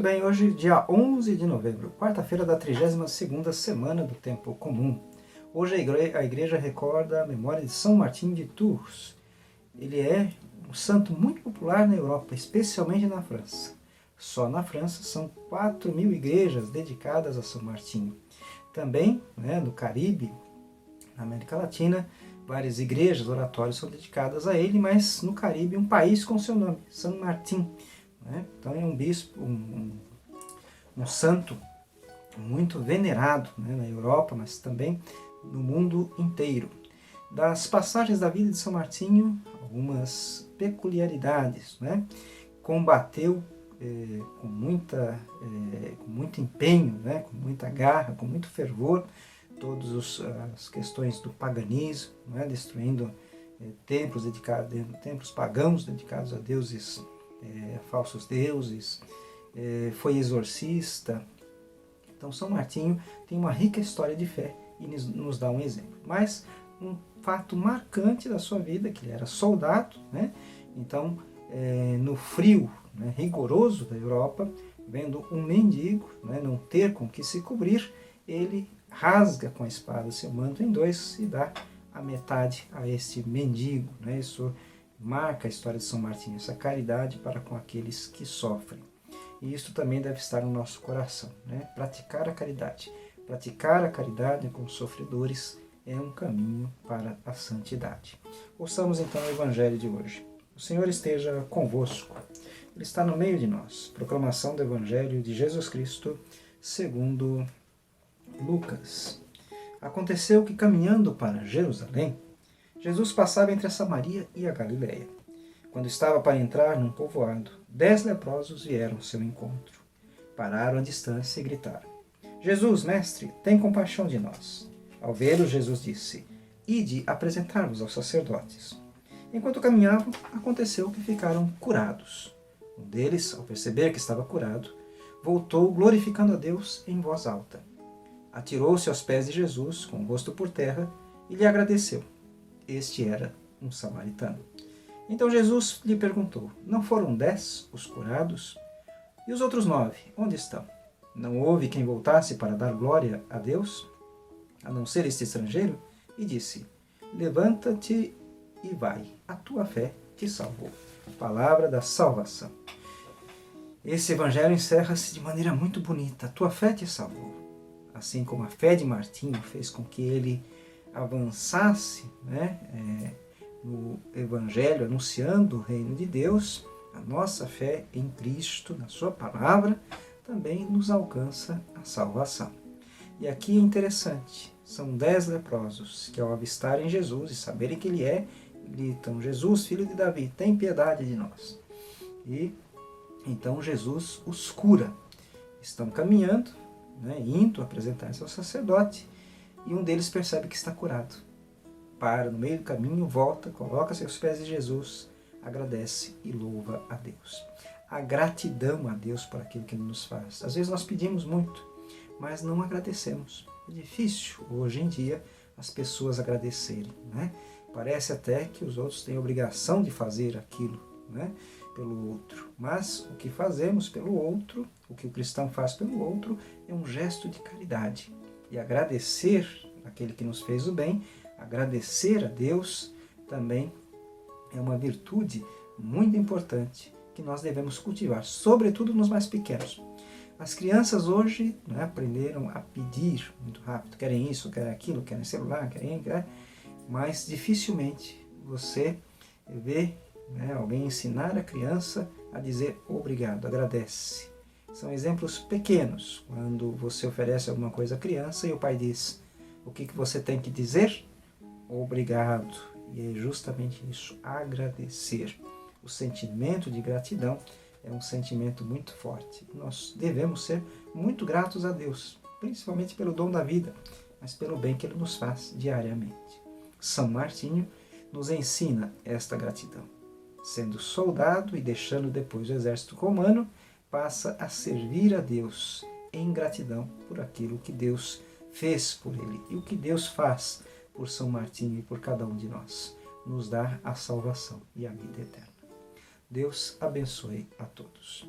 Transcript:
bem, hoje dia 11 de novembro, quarta-feira da 32ª semana do Tempo Comum. Hoje a igreja recorda a memória de São Martinho de Tours. Ele é um santo muito popular na Europa, especialmente na França. Só na França são 4.000 igrejas dedicadas a São Martinho. Também, no Caribe, na América Latina, várias igrejas, oratórios são dedicadas a ele, mas no Caribe um país com seu nome, São Martín. Então é um bispo, um santo muito venerado na Europa, mas também no mundo inteiro. Das passagens da vida de São Martinho, algumas peculiaridades. Combateu com muito empenho, com muita garra, com muito fervor, todas as questões do paganismo, destruindo templos pagãos dedicados a deuses, falsos deuses, foi exorcista. Então São Martinho tem uma rica história de fé e nos dá um exemplo. Mas um fato marcante da sua vida, que ele era soldado, então no frio rigoroso da Europa, vendo um mendigo não ter com que se cobrir, ele rasga com a espada seu manto em dois e dá a metade a este mendigo. Isso marca a história de São Martinho, essa caridade para com aqueles que sofrem. E isso também deve estar no nosso coração. Praticar a caridade. Praticar a caridade com os sofredores é um caminho para a santidade. Ouçamos então o Evangelho de hoje. O Senhor esteja convosco. Ele está no meio de nós. Proclamação do Evangelho de Jesus Cristo, segundo Lucas. Aconteceu que, caminhando para Jerusalém, Jesus passava entre a Samaria e a Galiléia. Quando estava para entrar num povoado, 10 leprosos vieram ao seu encontro. Pararam à distância e gritaram: Jesus, mestre, tem compaixão de nós. Ao vê-los, Jesus disse: Ide apresentar-vos aos sacerdotes. Enquanto caminhavam, aconteceu que ficaram curados. Um deles, ao perceber que estava curado, voltou glorificando a Deus em voz alta. Atirou-se aos pés de Jesus, com o rosto por terra, e lhe agradeceu. Este era um samaritano. Então Jesus lhe perguntou: Não foram 10 os curados? E os outros 9, onde estão? Não houve quem voltasse para dar glória a Deus, a não ser este estrangeiro? E disse: Levanta-te e vai, a tua fé te salvou. Palavra da salvação. Esse evangelho encerra-se de maneira muito bonita. A tua fé te salvou. Assim como a fé de Martinho fez com que ele avançasse no Evangelho, anunciando o reino de Deus, a nossa fé em Cristo, na sua palavra, também nos alcança a salvação. E aqui é interessante, são 10 leprosos que, ao avistarem Jesus e saberem que ele é, gritam: Jesus, filho de Davi, tem piedade de nós. E então Jesus os cura. Estão caminhando, indo apresentar-se ao sacerdote, e um deles percebe que está curado. Para no meio do caminho, volta, coloca-se aos pés de Jesus, agradece e louva a Deus. A gratidão a Deus por aquilo que Ele nos faz. Às vezes nós pedimos muito, mas não agradecemos. É difícil hoje em dia as pessoas agradecerem. Parece até que os outros têm a obrigação de fazer aquilo pelo outro. Mas o que fazemos pelo outro, o que o cristão faz pelo outro, é um gesto de caridade. E agradecer aquele que nos fez o bem, agradecer a Deus, também é uma virtude muito importante que nós devemos cultivar, sobretudo nos mais pequenos. As crianças hoje aprenderam a pedir muito rápido, querem isso, querem aquilo, querem celular, querem, mas dificilmente você vê alguém ensinar a criança a dizer obrigado, agradece. São exemplos pequenos, quando você oferece alguma coisa à criança e o pai diz: o que você tem que dizer? Obrigado. E é justamente isso, agradecer. O sentimento de gratidão é um sentimento muito forte. Nós devemos ser muito gratos a Deus, principalmente pelo dom da vida, mas pelo bem que Ele nos faz diariamente. São Martinho nos ensina esta gratidão. Sendo soldado e deixando depois o exército romano, passa a servir a Deus em gratidão por aquilo que Deus fez por ele. E o que Deus faz por São Martinho e por cada um de nós? Nos dá a salvação e a vida eterna. Deus abençoe a todos.